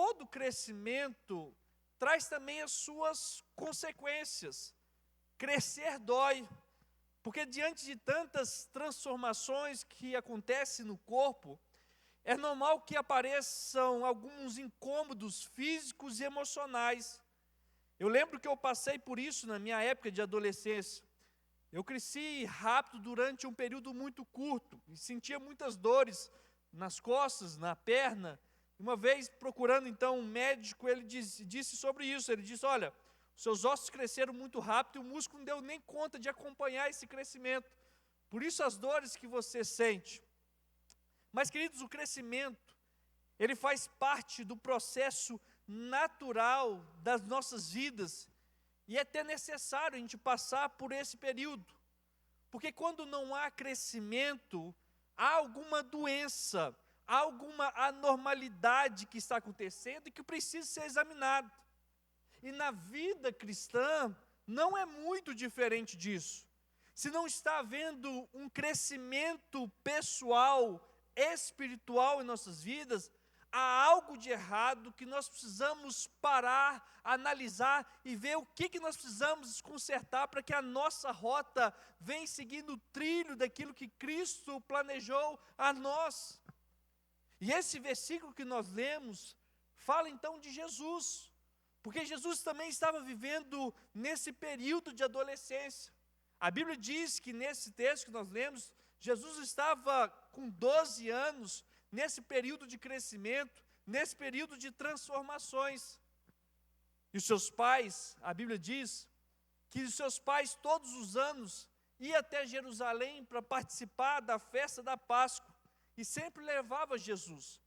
todo crescimento traz também as suas consequências. Crescer dói, porque diante de tantas transformações que acontecem no corpo, é normal que apareçam alguns incômodos físicos e emocionais. Eu lembro que eu passei por isso na minha época de adolescência. Eu cresci rápido durante um período muito curto e sentia muitas dores nas costas, na perna. Uma vez, procurando então um médico, ele disse sobre isso. Ele disse, olha, seus ossos cresceram muito rápido e o músculo não deu nem conta de acompanhar esse crescimento. Por isso as dores que você sente. Mas, queridos, o crescimento, ele faz parte do processo natural das nossas vidas. E é até necessário a gente passar por esse período. Porque quando não há crescimento, há alguma doença, há alguma anormalidade que está acontecendo e que precisa ser examinado. E na vida cristã, não é muito diferente disso. Se não está havendo um crescimento pessoal, espiritual em nossas vidas, há algo de errado que nós precisamos parar, analisar e ver o que nós precisamos consertar para que a nossa rota venha seguindo o trilho daquilo que Cristo planejou a nós. E esse versículo que nós lemos fala então de Jesus, porque Jesus também estava vivendo nesse período de adolescência. A Bíblia diz que nesse texto que nós lemos, Jesus estava com 12 anos, nesse período de crescimento, nesse período de transformações. E os seus pais, a Bíblia diz, que os seus pais todos os anos iam até Jerusalém para participar da festa da Páscoa, e sempre levava Jesus.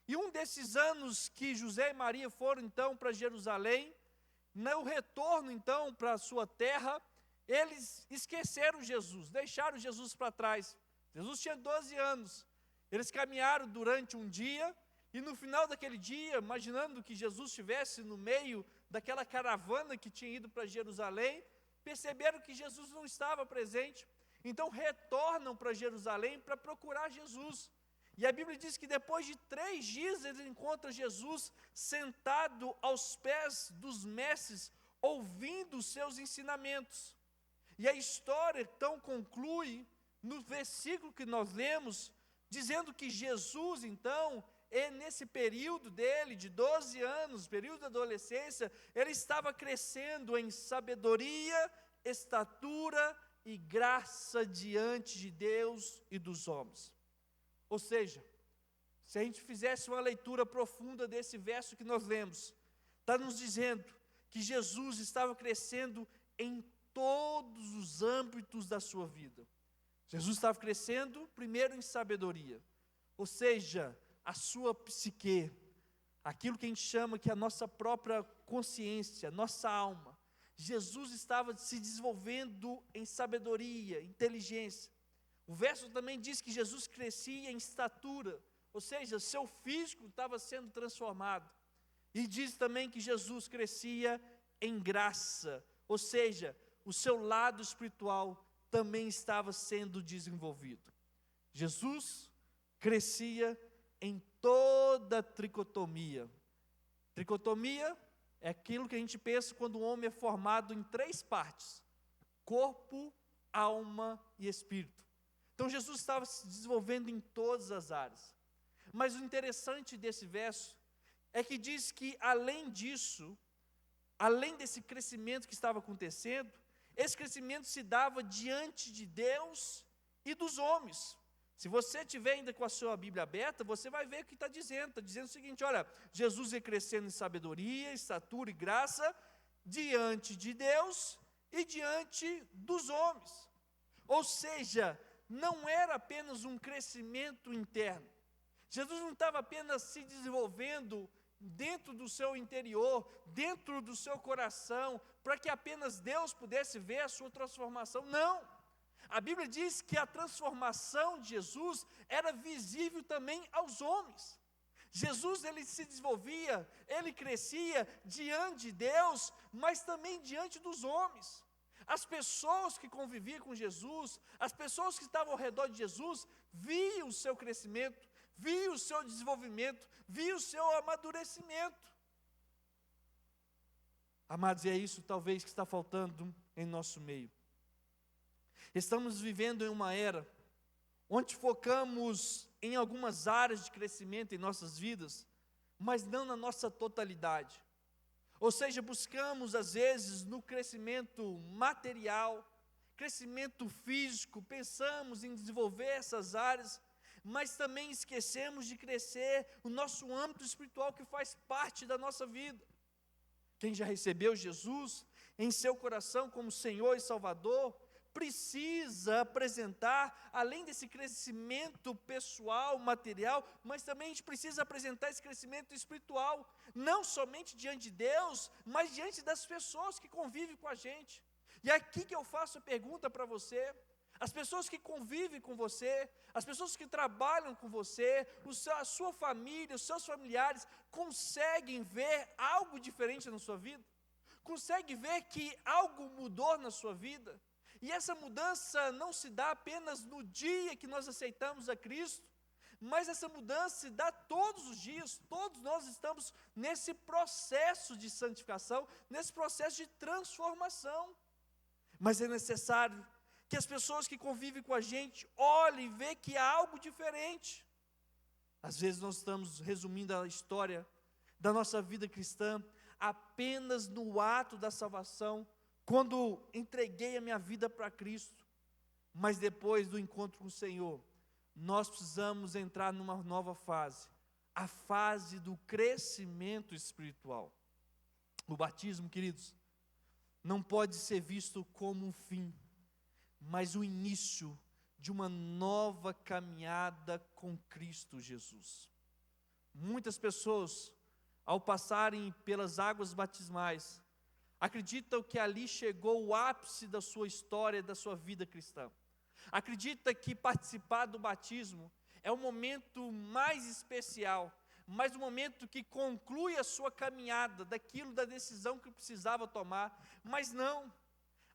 E um desses anos que José e Maria foram então para Jerusalém, no retorno então para a sua terra, eles esqueceram Jesus, deixaram Jesus para trás. Jesus tinha 12 anos. Eles caminharam durante um dia, e no final daquele dia, imaginando que Jesus estivesse no meio daquela caravana que tinha ido para Jerusalém, perceberam que Jesus não estava presente. Então retornam para Jerusalém para procurar Jesus. E a Bíblia diz que depois de 3 dias eles encontram Jesus sentado aos pés dos mestres, ouvindo os seus ensinamentos. E a história então conclui no versículo que nós lemos, dizendo que Jesus então, nesse período dele, de 12 anos, período da adolescência, ele estava crescendo em sabedoria, estatura e graça diante de Deus e dos homens. Ou seja, se a gente fizesse uma leitura profunda desse verso que nós lemos, está nos dizendo que Jesus estava crescendo em todos os âmbitos da sua vida. Jesus estava crescendo primeiro em sabedoria, ou seja, a sua psique, aquilo que a gente chama que é a nossa própria consciência, nossa alma. Jesus estava se desenvolvendo em sabedoria, inteligência. O verso também diz que Jesus crescia em estatura, ou seja, seu físico estava sendo transformado. E diz também que Jesus crescia em graça, ou seja, o seu lado espiritual também estava sendo desenvolvido. Jesus crescia em toda tricotomia. Tricotomia é aquilo que a gente pensa quando o homem é formado em 3 partes: corpo, alma e espírito. Então Jesus estava se desenvolvendo em todas as áreas. Mas o interessante desse verso é que diz que além disso, além desse crescimento que estava acontecendo, esse crescimento se dava diante de Deus e dos homens. Se você tiver ainda com a sua Bíblia aberta, você vai ver o que está dizendo o seguinte, olha, Jesus ia crescendo em sabedoria, estatura e graça, diante de Deus e diante dos homens. Ou seja, não era apenas um crescimento interno. Jesus não estava apenas se desenvolvendo dentro do seu interior, dentro do seu coração, para que apenas Deus pudesse ver a sua transformação. Não! A Bíblia diz que a transformação de Jesus era visível também aos homens. Jesus, ele se desenvolvia, ele crescia diante de Deus, mas também diante dos homens. As pessoas que conviviam com Jesus, as pessoas que estavam ao redor de Jesus, viam o seu crescimento, vi o seu desenvolvimento, vi o seu amadurecimento. Amados, é isso talvez que está faltando em nosso meio. Estamos vivendo em uma era onde focamos em algumas áreas de crescimento em nossas vidas, mas não na nossa totalidade. Ou seja, buscamos às vezes no crescimento material, crescimento físico, pensamos em desenvolver essas áreas, mas também esquecemos de crescer o nosso âmbito espiritual que faz parte da nossa vida. Quem já recebeu Jesus em seu coração como Senhor e Salvador, precisa apresentar, além desse crescimento pessoal, material, mas também a gente precisa apresentar esse crescimento espiritual, não somente diante de Deus, mas diante das pessoas que convivem com a gente. E é aqui que eu faço a pergunta para você: as pessoas que convivem com você, as pessoas que trabalham com você, a sua família, os seus familiares, conseguem ver algo diferente na sua vida? Conseguem ver que algo mudou na sua vida? E essa mudança não se dá apenas no dia que nós aceitamos a Cristo, mas essa mudança se dá todos os dias. Todos nós estamos nesse processo de santificação, nesse processo de transformação. Mas é necessário que as pessoas que convivem com a gente olhem e vejam que há algo diferente. Às vezes nós estamos resumindo a história da nossa vida cristã apenas no ato da salvação, quando entreguei a minha vida para Cristo. Mas depois do encontro com o Senhor, nós precisamos entrar numa nova fase, a fase do crescimento espiritual. O batismo, queridos, não pode ser visto como um fim, mas o início de uma nova caminhada com Cristo Jesus. Muitas pessoas, ao passarem pelas águas batismais, acreditam que ali chegou o ápice da sua história, da sua vida cristã. Acredita que participar do batismo é o momento mais especial, mas o momento que conclui a sua caminhada, da decisão que precisava tomar. Mas não,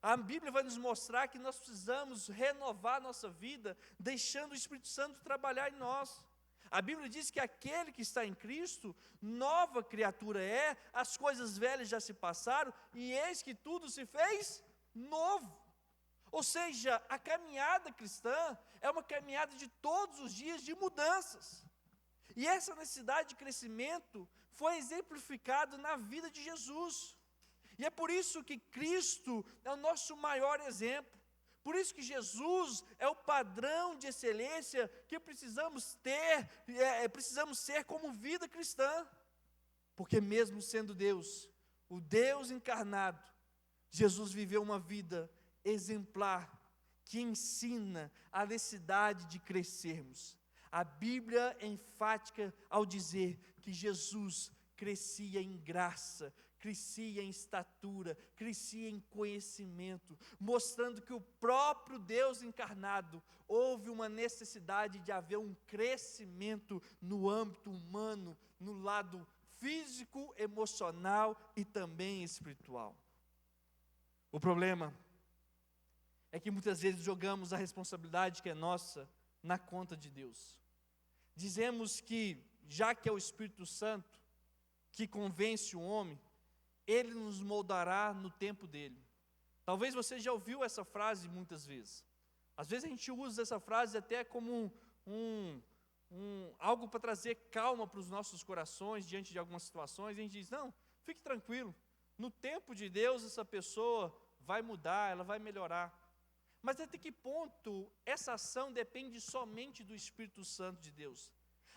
a Bíblia vai nos mostrar que nós precisamos renovar a nossa vida, deixando o Espírito Santo trabalhar em nós. A Bíblia diz que aquele que está em Cristo, nova criatura é, as coisas velhas já se passaram, e eis que tudo se fez novo. Ou seja, a caminhada cristã é uma caminhada de todos os dias de mudanças. E essa necessidade de crescimento foi exemplificada na vida de Jesus. E é por isso que Cristo é o nosso maior exemplo. Por isso que Jesus é o padrão de excelência que precisamos ter, precisamos ser como vida cristã. Porque mesmo sendo Deus, o Deus encarnado, Jesus viveu uma vida exemplar, que ensina a necessidade de crescermos. A Bíblia é enfática ao dizer que Jesus crescia em graça, crescia em estatura, crescia em conhecimento, mostrando que o próprio Deus encarnado, houve uma necessidade de haver um crescimento no âmbito humano, no lado físico, emocional e também espiritual. O problema é que muitas vezes jogamos a responsabilidade que é nossa na conta de Deus. Dizemos que, já que é o Espírito Santo que convence o homem, ele nos moldará no tempo dele. Talvez você já ouviu essa frase muitas vezes. Às vezes a gente usa essa frase até como algo para trazer calma para os nossos corações diante de algumas situações. E a gente diz: não, fique tranquilo, no tempo de Deus essa pessoa vai mudar, ela vai melhorar. Mas até que ponto essa ação depende somente do Espírito Santo de Deus?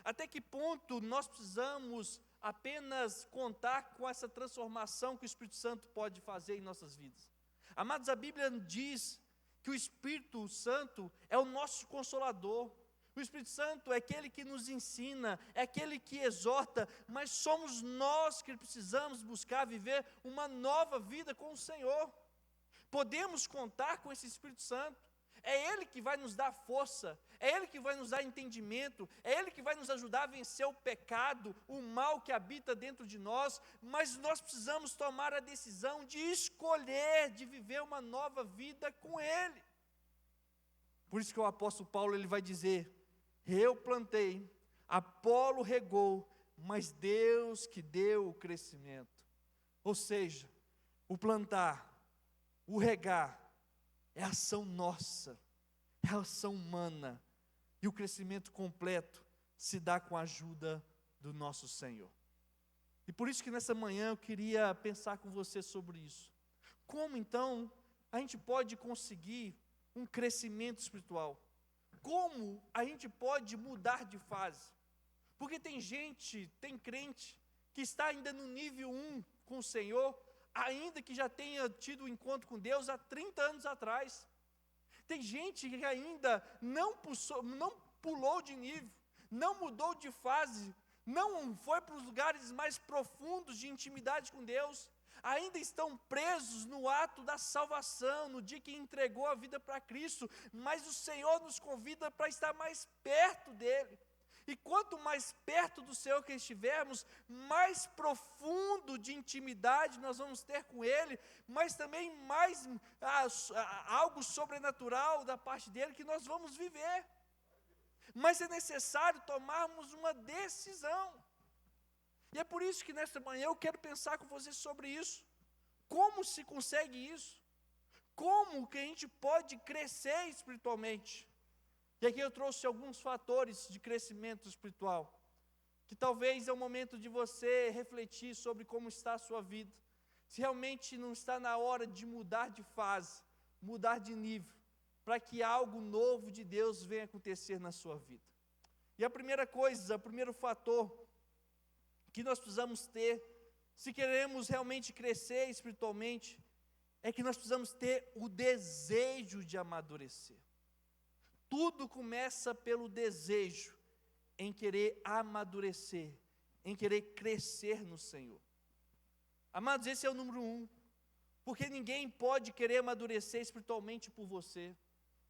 Até que ponto nós precisamos apenas contar com essa transformação que o Espírito Santo pode fazer em nossas vidas? Amados, a Bíblia diz que o Espírito Santo é o nosso consolador. O Espírito Santo é aquele que nos ensina, é aquele que exorta, mas somos nós que precisamos buscar viver uma nova vida com o Senhor. Podemos contar com esse Espírito Santo. É Ele que vai nos dar força, é Ele que vai nos dar entendimento, é Ele que vai nos ajudar a vencer o pecado, o mal que habita dentro de nós, mas nós precisamos tomar a decisão de escolher, de viver uma nova vida com Ele. Por isso que o apóstolo Paulo ele vai dizer: eu plantei, Apolo regou, mas Deus que deu o crescimento. Ou seja, o plantar, o regar, é ação nossa, é ação humana, e o crescimento completo se dá com a ajuda do nosso Senhor. E por isso que nessa manhã eu queria pensar com você sobre isso. Como então a gente pode conseguir um crescimento espiritual? Como a gente pode mudar de fase? Porque tem gente, tem crente, que está ainda no nível 1 com o Senhor, ainda que já tenha tido um encontro com Deus há 30 anos atrás. Tem gente que ainda não pulou de nível, não mudou de fase, não foi para os lugares mais profundos de intimidade com Deus, ainda estão presos no ato da salvação, no dia que entregou a vida para Cristo, mas o Senhor nos convida para estar mais perto dEle. E quanto mais perto do Senhor que estivermos, mais profundo de intimidade nós vamos ter com Ele, mas também mais algo sobrenatural da parte dEle que nós vamos viver. Mas é necessário tomarmos uma decisão. E é por isso que nesta manhã eu quero pensar com você sobre isso. Como se consegue isso? Como que a gente pode crescer espiritualmente? E aqui eu trouxe alguns fatores de crescimento espiritual, que talvez é o momento de você refletir sobre como está a sua vida, se realmente não está na hora de mudar de fase, mudar de nível, para que algo novo de Deus venha acontecer na sua vida. E a primeira coisa, o primeiro fator que nós precisamos ter, se queremos realmente crescer espiritualmente, é que nós precisamos ter o desejo de amadurecer. Tudo começa pelo desejo em querer amadurecer, em querer crescer no Senhor. Amados, esse é o número 1, porque ninguém pode querer amadurecer espiritualmente por você.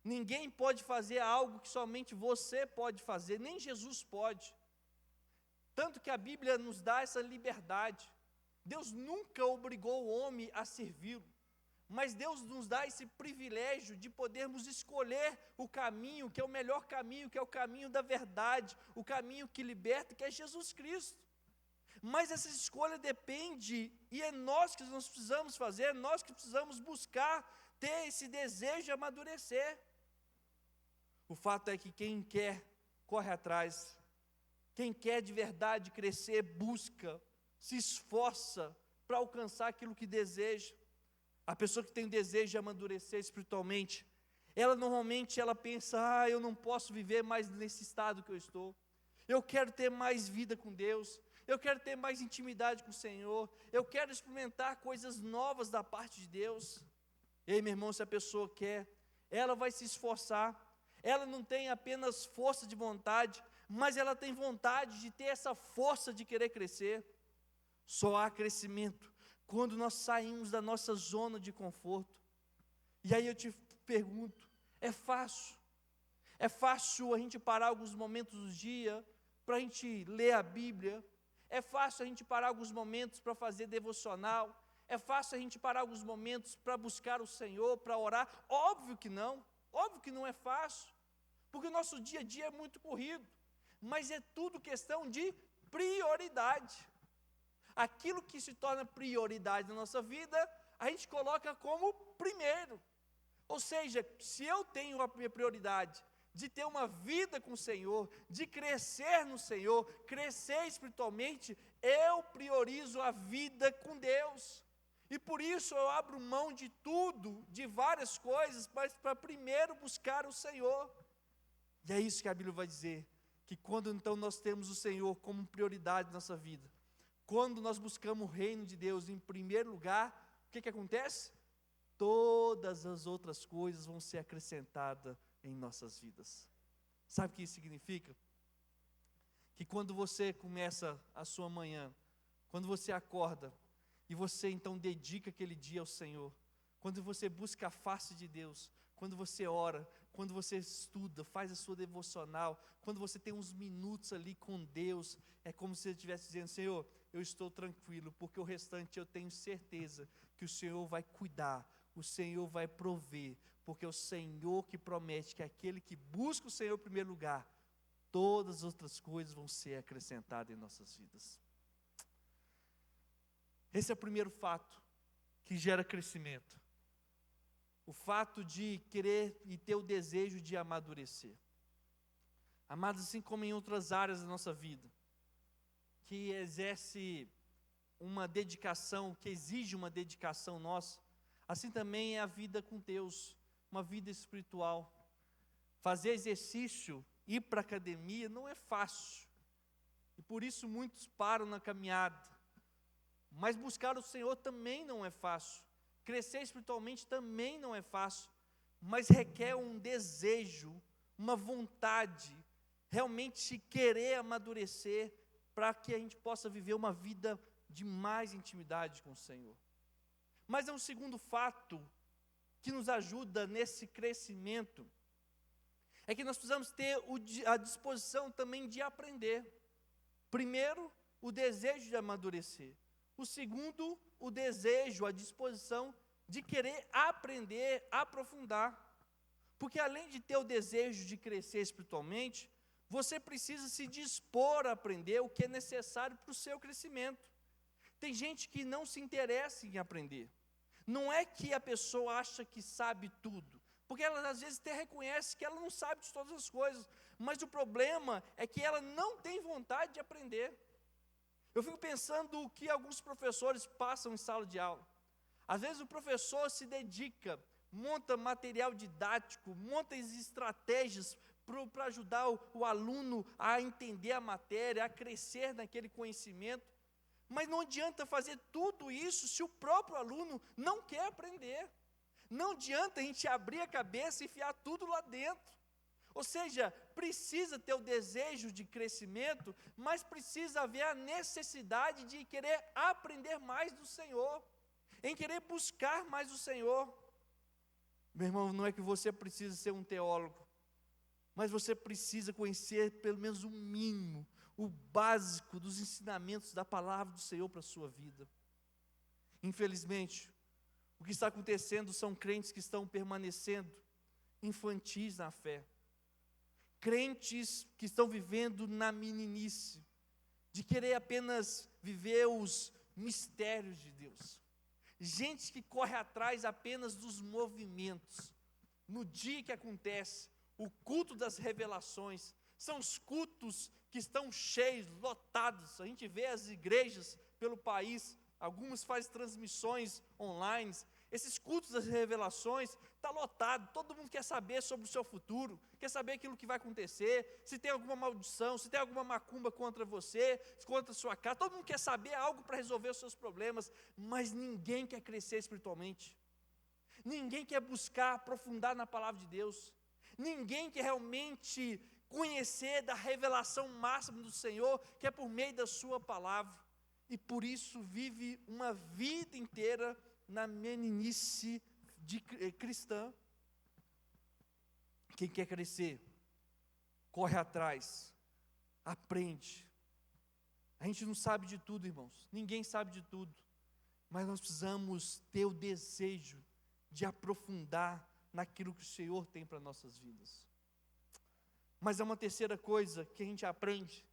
Ninguém pode fazer algo que somente você pode fazer, nem Jesus pode. Tanto que a Bíblia nos dá essa liberdade. Deus nunca obrigou o homem a servi-lo. Mas Deus nos dá esse privilégio de podermos escolher o caminho, que é o melhor caminho, que é o caminho da verdade, o caminho que liberta, que é Jesus Cristo. Mas essa escolha depende, e é nós que nós precisamos fazer, é nós que precisamos buscar ter esse desejo de amadurecer. O fato é que quem quer, corre atrás. Quem quer de verdade crescer, busca, se esforça para alcançar aquilo que deseja. A pessoa que tem o desejo de amadurecer espiritualmente, ela normalmente pensa, eu não posso viver mais nesse estado que eu estou. Eu quero ter mais vida com Deus, eu quero ter mais intimidade com o Senhor, eu quero experimentar coisas novas da parte de Deus. E aí, meu irmão, se a pessoa quer, ela vai se esforçar, ela não tem apenas força de vontade, mas ela tem vontade de ter essa força de querer crescer. Só há crescimento quando nós saímos da nossa zona de conforto. E aí eu te pergunto, é fácil a gente parar alguns momentos do dia para a gente ler a Bíblia? É fácil a gente parar alguns momentos para fazer devocional? É fácil a gente parar alguns momentos para buscar o Senhor, para orar? Óbvio que não é fácil, porque o nosso dia a dia é muito corrido, mas é tudo questão de prioridade. Aquilo que se torna prioridade na nossa vida, a gente coloca como primeiro. Ou seja, se eu tenho a minha prioridade de ter uma vida com o Senhor, de crescer no Senhor, crescer espiritualmente, eu priorizo a vida com Deus. E por isso eu abro mão de tudo, de várias coisas, mas para primeiro buscar o Senhor. E é isso que a Bíblia vai dizer, que quando então nós temos o Senhor como prioridade na nossa vida, quando nós buscamos o reino de Deus em primeiro lugar, o que acontece? Todas as outras coisas vão ser acrescentadas em nossas vidas. Sabe o que isso significa? Que quando você começa a sua manhã, quando você acorda, e você então dedica aquele dia ao Senhor, quando você busca a face de Deus, quando você ora, quando você estuda, faz a sua devocional, quando você tem uns minutos ali com Deus, é como se você estivesse dizendo, Senhor, eu estou tranquilo, porque o restante eu tenho certeza que o Senhor vai cuidar, o Senhor vai prover, porque é o Senhor que promete que aquele que busca o Senhor em primeiro lugar, todas as outras coisas vão ser acrescentadas em nossas vidas. Esse é o primeiro fato que gera crescimento. O fato de querer e ter o desejo de amadurecer. Amados, assim como em outras áreas da nossa vida, que exerce uma dedicação, que exige uma dedicação nossa, assim também é a vida com Deus, uma vida espiritual. Fazer exercício, ir para a academia não é fácil, e por isso muitos param na caminhada. Mas buscar o Senhor também não é fácil, crescer espiritualmente também não é fácil, mas requer um desejo, uma vontade, realmente querer amadurecer, para que a gente possa viver uma vida de mais intimidade com o Senhor. Mas é um segundo fato que nos ajuda nesse crescimento, é que nós precisamos ter a disposição também de aprender. Primeiro, o desejo de amadurecer. O segundo, o desejo, a disposição de querer aprender, aprofundar. Porque além de ter o desejo de crescer espiritualmente, você precisa se dispor a aprender o que é necessário para o seu crescimento. Tem gente que não se interessa em aprender. Não é que a pessoa acha que sabe tudo, porque ela às vezes até reconhece que ela não sabe de todas as coisas, mas o problema é que ela não tem vontade de aprender. Eu fico pensando o que alguns professores passam em sala de aula. Às vezes o professor se dedica, monta material didático, monta as estratégias para ajudar o aluno a entender a matéria, a crescer naquele conhecimento. Mas não adianta fazer tudo isso se o próprio aluno não quer aprender. Não adianta a gente abrir a cabeça e enfiar tudo lá dentro. Ou seja, precisa ter o desejo de crescimento, mas precisa haver a necessidade de querer aprender mais do Senhor, em querer buscar mais o Senhor. Meu irmão, não é que você precisa ser um teólogo, mas você precisa conhecer pelo menos o mínimo, o básico dos ensinamentos da palavra do Senhor para a sua vida. Infelizmente, o que está acontecendo são crentes que estão permanecendo infantis na fé. Crentes que estão vivendo na meninice, de querer apenas viver os mistérios de Deus. Gente que corre atrás apenas dos movimentos. No dia que acontece o culto das revelações, são os cultos que estão cheios, lotados. A gente vê as igrejas pelo país, algumas fazem transmissões online. Esses cultos das revelações está lotado, todo mundo quer saber sobre o seu futuro, quer saber aquilo que vai acontecer, se tem alguma maldição, se tem alguma macumba contra você, contra a sua casa, todo mundo quer saber algo para resolver os seus problemas, mas ninguém quer crescer espiritualmente, ninguém quer buscar aprofundar na palavra de Deus, ninguém quer realmente conhecer da revelação máxima do Senhor, que é por meio da sua palavra, e por isso vive uma vida inteira na meninice cristã. Quem quer crescer, corre atrás, aprende. A gente não sabe de tudo, irmãos, ninguém sabe de tudo, mas nós precisamos ter o desejo de aprofundar naquilo que o Senhor tem para nossas vidas. Mas é uma terceira coisa que a gente aprende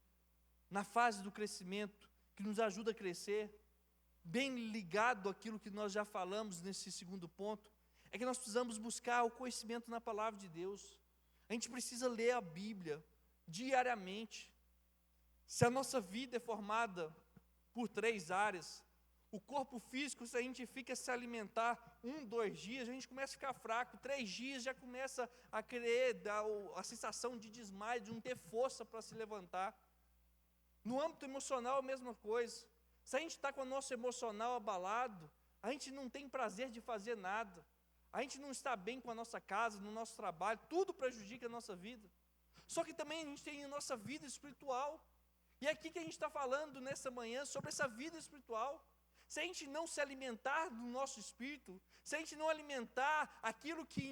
na fase do crescimento, que nos ajuda a crescer, bem ligado àquilo que nós já falamos nesse segundo ponto, é que nós precisamos buscar o conhecimento na palavra de Deus. A gente precisa ler a Bíblia diariamente. Se a nossa vida é formada por 3 áreas, o corpo físico, se a gente fica se alimentar 2 dias, a gente começa a ficar fraco, 3 dias já começa a querer dar a sensação de desmaio, de não ter força para se levantar. No âmbito emocional, a mesma coisa. Se a gente está com o nosso emocional abalado, a gente não tem prazer de fazer nada, a gente não está bem com a nossa casa, no nosso trabalho, tudo prejudica a nossa vida. Só que também a gente tem a nossa vida espiritual, e é aqui que a gente está falando nessa manhã sobre essa vida espiritual. Se a gente não se alimentar do nosso espírito, se a gente não alimentar aquilo que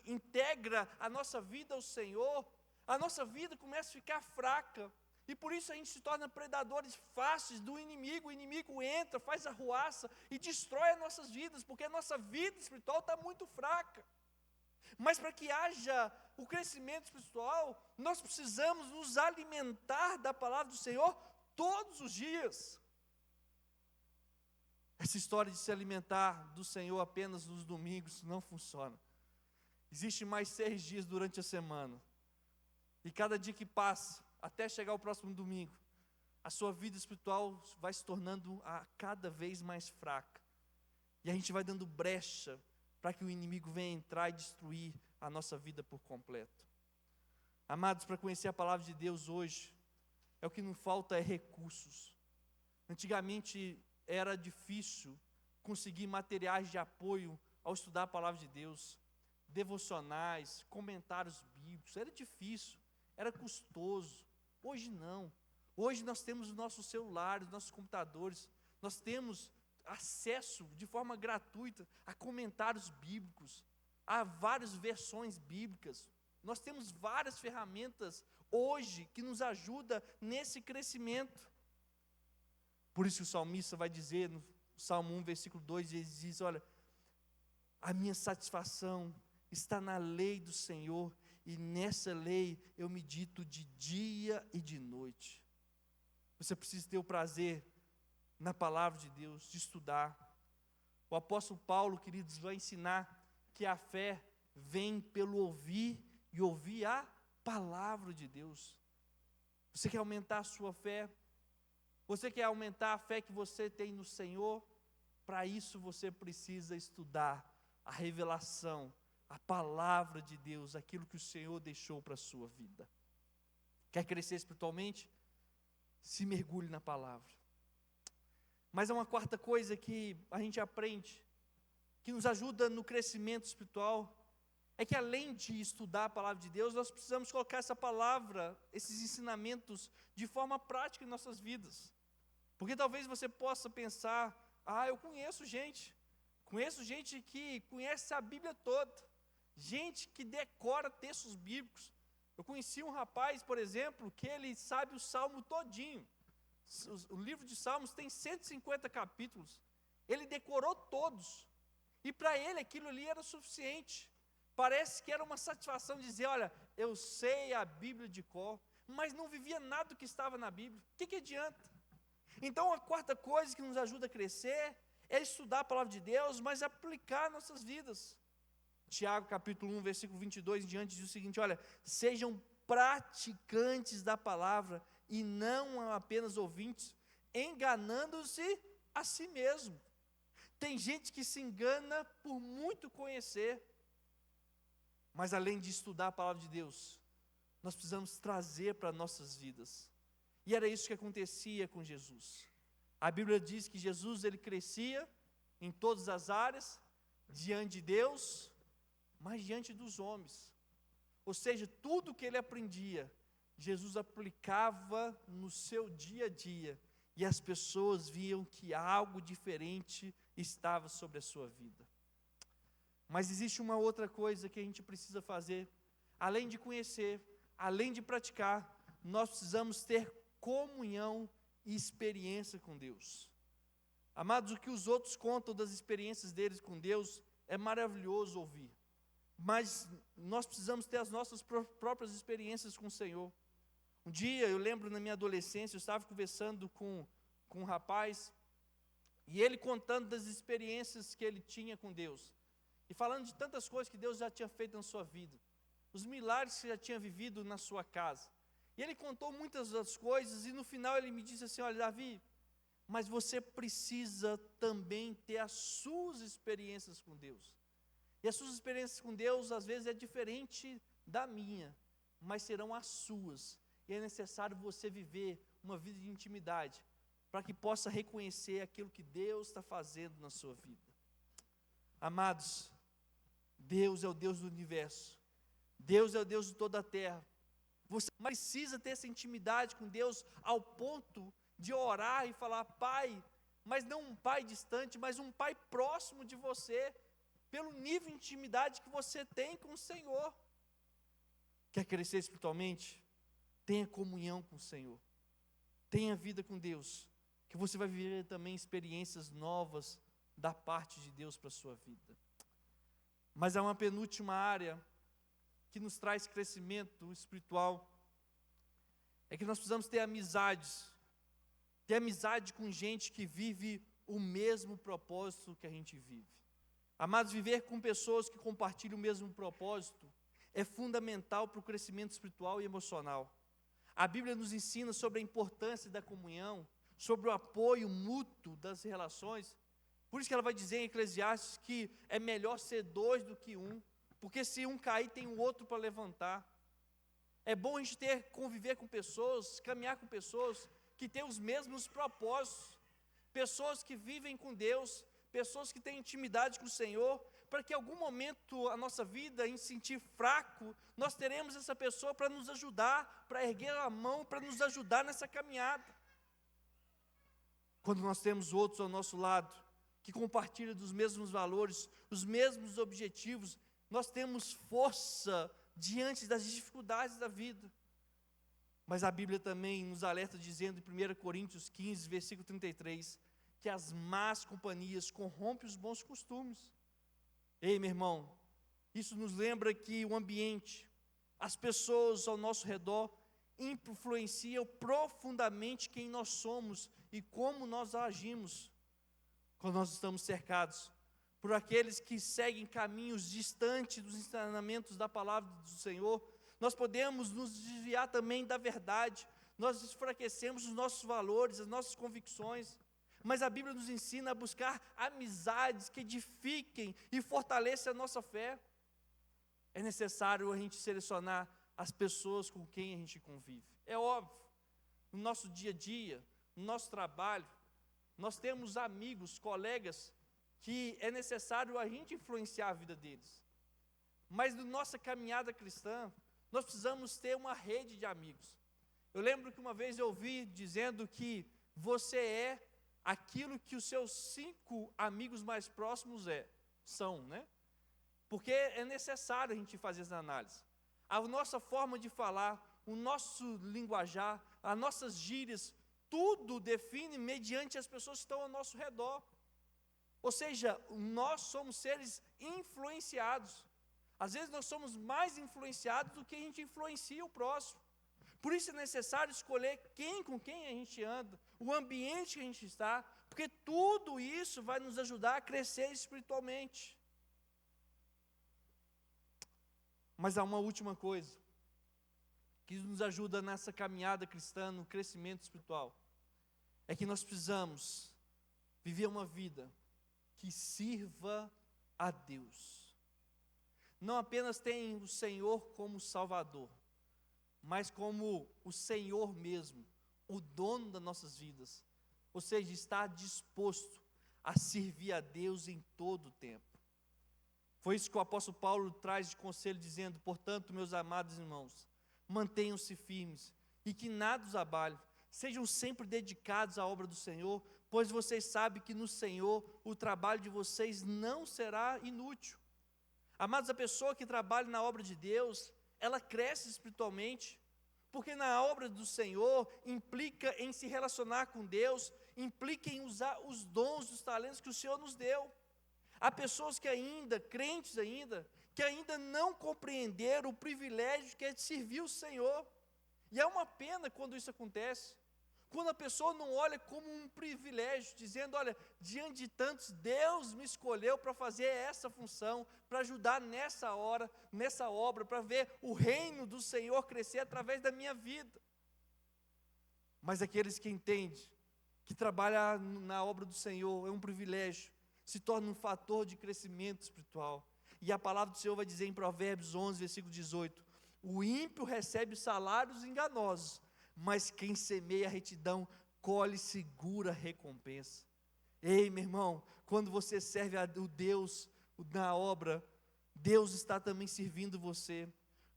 integra a nossa vida ao Senhor, a nossa vida começa a ficar fraca, e por isso a gente se torna predadores fáceis do inimigo. O inimigo entra, faz arruaça e destrói as nossas vidas, porque a nossa vida espiritual está muito fraca. Mas para que haja o crescimento espiritual, nós precisamos nos alimentar da palavra do Senhor todos os dias. Essa história de se alimentar do Senhor apenas nos domingos não funciona. Existem mais 6 dias durante a semana. E cada dia que passa, até chegar o próximo domingo, a sua vida espiritual vai se tornando cada vez mais fraca. E a gente vai dando brecha para que o inimigo venha entrar e destruir a nossa vida por completo. Amados, para conhecer a palavra de Deus hoje, o que nos falta é recursos. Antigamente era difícil conseguir materiais de apoio ao estudar a palavra de Deus, devocionais, comentários bíblicos, era difícil, era custoso. Hoje não. Hoje nós temos os nossos celulares, nossos computadores, nós temos acesso de forma gratuita a comentários bíblicos, a várias versões bíblicas. Nós temos várias ferramentas hoje que nos ajudam nesse crescimento. Por isso que o salmista vai dizer no Salmo 1, versículo 2, ele diz, olha, a minha satisfação está na lei do Senhor, e nessa lei eu medito de dia e de noite. Você precisa ter o prazer na palavra de Deus, de estudar. O apóstolo Paulo, queridos, vai ensinar que a fé vem pelo ouvir, e ouvir a palavra de Deus. Você quer aumentar a sua fé? Você quer aumentar a fé que você tem no Senhor? Para isso você precisa estudar a revelação, a palavra de Deus, aquilo que o Senhor deixou para a sua vida. Quer crescer espiritualmente? Se mergulhe na palavra. Mas há uma quarta coisa que a gente aprende, que nos ajuda no crescimento espiritual, é que além de estudar a palavra de Deus, nós precisamos colocar essa palavra, esses ensinamentos, de forma prática em nossas vidas. Porque talvez você possa pensar, eu conheço gente que conhece a Bíblia toda, gente que decora textos bíblicos. Eu conheci um rapaz, por exemplo, que ele sabe o Salmo todinho. O livro de Salmos tem 150 capítulos, ele decorou todos, e para ele aquilo ali era suficiente. Parece que era uma satisfação dizer, olha, eu sei a Bíblia de cor, mas não vivia nada do que estava na Bíblia. O que adianta? Então a quarta coisa que nos ajuda a crescer é estudar a palavra de Deus, mas aplicar nossas vidas. Tiago capítulo 1, versículo 22 em diante diz o seguinte, olha, sejam praticantes da palavra e não apenas ouvintes, enganando-se a si mesmo. Tem gente que se engana por muito conhecer, mas além de estudar a palavra de Deus, nós precisamos trazer para nossas vidas. E era isso que acontecia com Jesus. A Bíblia diz que Jesus, ele crescia em todas as áreas, diante de Deus, mas diante dos homens. Ou seja, tudo que ele aprendia, Jesus aplicava no seu dia a dia, e as pessoas viam que algo diferente estava sobre a sua vida. Mas existe uma outra coisa que a gente precisa fazer, além de conhecer, além de praticar, nós precisamos ter comunhão e experiência com Deus. Amados, o que os outros contam das experiências deles com Deus é maravilhoso ouvir, mas nós precisamos ter as nossas próprias experiências com o Senhor. Um dia, eu lembro na minha adolescência, eu estava conversando com um rapaz, e ele contando das experiências que ele tinha com Deus, e falando de tantas coisas que Deus já tinha feito na sua vida, os milagres que já tinha vivido na sua casa. E ele contou muitas das coisas, e no final ele me disse assim, olha, Davi, mas você precisa também ter as suas experiências com Deus. E as suas experiências com Deus, às vezes, é diferente da minha, mas serão as suas. E é necessário você viver uma vida de intimidade, para que possa reconhecer aquilo que Deus está fazendo na sua vida. Amados, Deus é o Deus do universo, Deus é o Deus de toda a terra. Você precisa ter essa intimidade com Deus ao ponto de orar e falar, Pai, mas não um Pai distante, mas um Pai próximo de você, pelo nível de intimidade que você tem com o Senhor. Quer crescer espiritualmente? Tenha comunhão com o Senhor, tenha vida com Deus, que você vai viver também experiências novas da parte de Deus para a sua vida. Mas há uma penúltima área que nos traz crescimento espiritual, é que nós precisamos ter amizades, ter amizade com gente que vive o mesmo propósito que a gente vive. Amados, viver com pessoas que compartilham o mesmo propósito é fundamental para o crescimento espiritual e emocional. A Bíblia nos ensina sobre a importância da comunhão, sobre o apoio mútuo das relações. Por isso que ela vai dizer em Eclesiastes que é melhor ser dois do que um, porque se um cair, tem o outro para levantar. É bom a gente conviver com pessoas, caminhar com pessoas que têm os mesmos propósitos, pessoas que vivem com Deus, pessoas que têm intimidade com o Senhor, para que em algum momento a nossa vida, em sentir fraco, nós teremos essa pessoa para nos ajudar, para erguer a mão, para nos ajudar nessa caminhada. Quando nós temos outros ao nosso lado, que compartilham dos mesmos valores, os mesmos objetivos, nós temos força diante das dificuldades da vida. Mas a Bíblia também nos alerta dizendo em 1 Coríntios 15, versículo 33, que as más companhias corrompem os bons costumes. Ei, meu irmão, isso nos lembra que o ambiente, as pessoas ao nosso redor, influenciam profundamente quem nós somos e como nós agimos. Quando nós estamos cercados por aqueles que seguem caminhos distantes dos ensinamentos da palavra do Senhor, nós podemos nos desviar também da verdade, nós enfraquecemos os nossos valores, as nossas convicções, mas a Bíblia nos ensina a buscar amizades que edifiquem e fortaleçam a nossa fé. É necessário a gente selecionar as pessoas com quem a gente convive. É óbvio, no nosso dia a dia, no nosso trabalho, nós temos amigos, colegas, que é necessário a gente influenciar a vida deles. Mas na nossa caminhada cristã, nós precisamos ter uma rede de amigos. Eu lembro que uma vez eu ouvi dizendo que você é aquilo que os seus 5 amigos mais próximos são, né? Porque é necessário a gente fazer essa análise. A nossa forma de falar, o nosso linguajar, as nossas gírias, tudo define mediante as pessoas que estão ao nosso redor. Ou seja, nós somos seres influenciados. Às vezes nós somos mais influenciados do que a gente influencia o próximo. Por isso é necessário escolher com quem a gente anda, o ambiente que a gente está, porque tudo isso vai nos ajudar a crescer espiritualmente. Mas há uma última coisa que nos ajuda nessa caminhada cristã, no crescimento espiritual, é que nós precisamos viver uma vida que sirva a Deus. Não apenas tem o Senhor como Salvador, mas como o Senhor mesmo, o dono das nossas vidas. Ou seja, estar disposto a servir a Deus em todo o tempo. Foi isso que o apóstolo Paulo traz de conselho, dizendo: portanto, meus amados irmãos, mantenham-se firmes e que nada os abale. Sejam sempre dedicados à obra do Senhor, pois vocês sabem que no Senhor o trabalho de vocês não será inútil. Amados, a pessoa que trabalha na obra de Deus, ela cresce espiritualmente, porque na obra do Senhor implica em se relacionar com Deus, implica em usar os dons, os talentos que o Senhor nos deu. Há pessoas que ainda, crentes ainda, que ainda não compreenderam o privilégio que é de servir o Senhor. E é uma pena quando isso acontece, quando a pessoa não olha como um privilégio, dizendo: olha, diante de tantos, Deus me escolheu para fazer essa função, para ajudar nessa hora, nessa obra, para ver o reino do Senhor crescer através da minha vida. Mas aqueles que entendem que trabalhar na obra do Senhor é um privilégio, se torna um fator de crescimento espiritual. E a palavra do Senhor vai dizer em Provérbios 11, versículo 18: o ímpio recebe salários enganosos, mas quem semeia a retidão colhe segura recompensa. Ei, meu irmão, quando você serve a Deus na obra, Deus está também servindo você.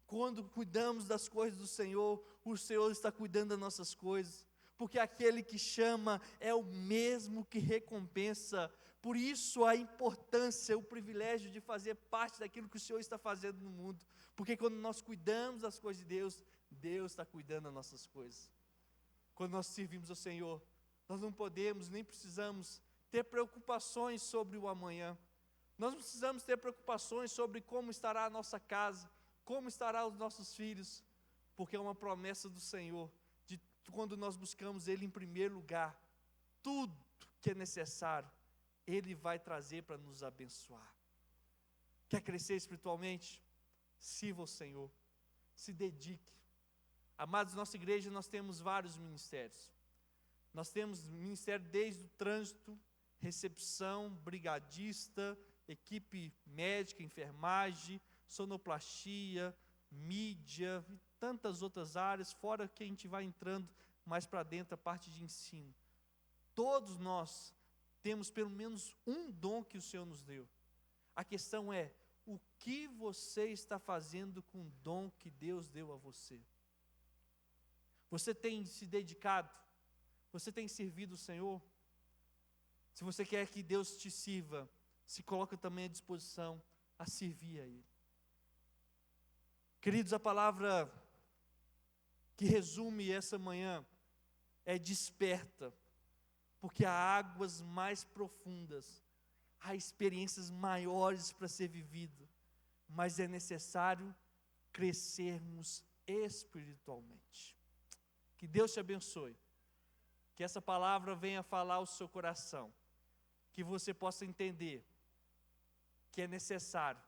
Quando cuidamos das coisas do Senhor, o Senhor está cuidando das nossas coisas, porque aquele que chama é o mesmo que recompensa. Por isso a importância, o privilégio de fazer parte daquilo que o Senhor está fazendo no mundo, porque quando nós cuidamos das coisas de Deus, Deus está cuidando das nossas coisas. Quando nós servimos ao Senhor, nós não podemos nem precisamos ter preocupações sobre o amanhã. Nós não precisamos ter preocupações sobre como estará a nossa casa, como estarão os nossos filhos, porque é uma promessa do Senhor, de quando nós buscamos Ele em primeiro lugar, tudo que é necessário, Ele vai trazer para nos abençoar. Quer crescer espiritualmente? Sirva ao Senhor, se dedique. Amados, nossa igreja nós temos vários ministérios. Nós temos ministério desde o trânsito, recepção, brigadista, equipe médica, enfermagem, sonoplastia, mídia e tantas outras áreas, fora que a gente vai entrando mais para dentro a parte de ensino. Todos nós temos pelo menos um dom que o Senhor nos deu. A questão é, o que você está fazendo com o dom que Deus deu a você? Você tem se dedicado? Você tem servido o Senhor? Se você quer que Deus te sirva, se coloca também à disposição a servir a Ele. Queridos, a palavra que resume essa manhã é desperta, porque há águas mais profundas, há experiências maiores para ser vivido, mas é necessário crescermos espiritualmente. Que Deus te abençoe, que essa palavra venha falar ao seu coração, que você possa entender que é necessário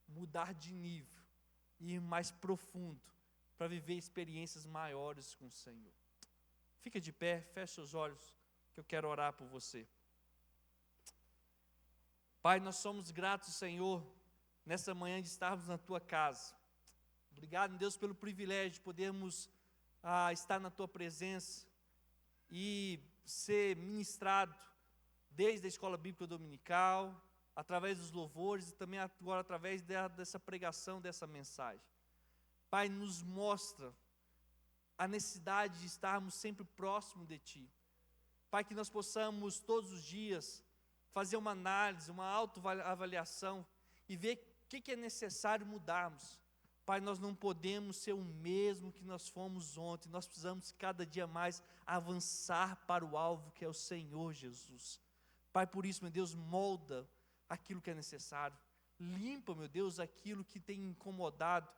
mudar de nível, ir mais profundo, para viver experiências maiores com o Senhor. Fica de pé, feche seus olhos, que eu quero orar por você. Pai, nós somos gratos, Senhor, nessa manhã de estarmos na Tua casa. Obrigado, Deus, pelo privilégio de podermos estar na Tua presença e ser ministrado desde a escola bíblica dominical, através dos louvores e também agora através dessa pregação, dessa mensagem. Pai, nos mostra a necessidade de estarmos sempre próximo de Ti. Pai, que nós possamos todos os dias fazer uma análise, uma autoavaliação e ver o que é necessário mudarmos. Pai, nós não podemos ser o mesmo que nós fomos ontem, nós precisamos cada dia mais avançar para o alvo que é o Senhor Jesus. Pai, por isso, meu Deus, molda aquilo que é necessário, limpa, meu Deus, aquilo que tem incomodado,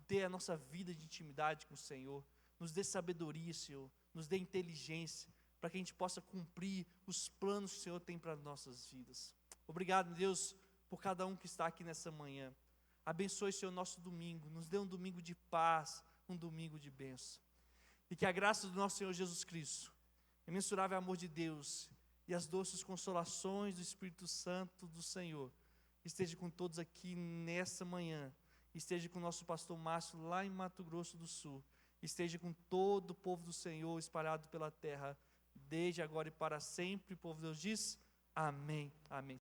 ter a nossa vida de intimidade com o Senhor, nos dê sabedoria, Senhor, nos dê inteligência, para que a gente possa cumprir os planos que o Senhor tem para as nossas vidas. Obrigado, Deus, por cada um que está aqui nessa manhã. Abençoe, Senhor, nosso domingo, nos dê um domingo de paz, um domingo de bênção. E que a graça do nosso Senhor Jesus Cristo, o imensurável amor de Deus e as doces consolações do Espírito Santo do Senhor, esteja com todos aqui nessa manhã, esteja com o nosso pastor Márcio lá em Mato Grosso do Sul, esteja com todo o povo do Senhor espalhado pela terra, desde agora e para sempre. O povo de Deus diz, amém, amém.